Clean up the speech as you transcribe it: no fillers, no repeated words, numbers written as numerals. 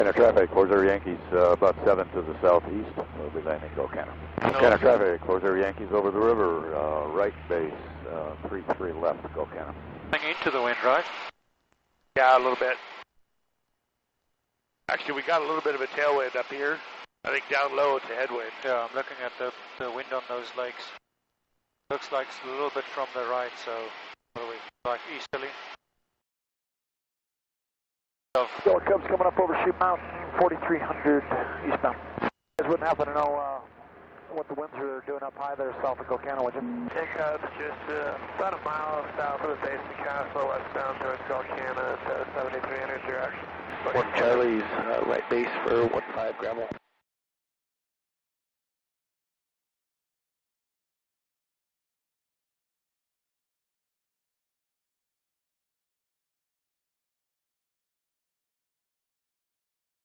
Canada traffic, Corsair Yankees, about 7 to the southeast. We'll be landing Go Canada. Canada traffic, Corsair Yankees over the river, right base, 3-3 left, Go Canada. Into the wind, right? Yeah, a little bit. Actually, we got a little bit of a tailwind up here. I think down low it's a headwind. Yeah, I'm looking at the wind on those lakes. Looks like it's a little bit from the right, so what are we, like easterly? Still Cubs coming up over Sheep Mountain, 4,300 eastbound. You guys wouldn't happen to know what the winds are doing up high there south of Gocana, would you? Hey Cubs, just about a mile south of the base of Castle, westbound towards Gocana at 7300 direction. One Charlie's right base for 15 Grammel.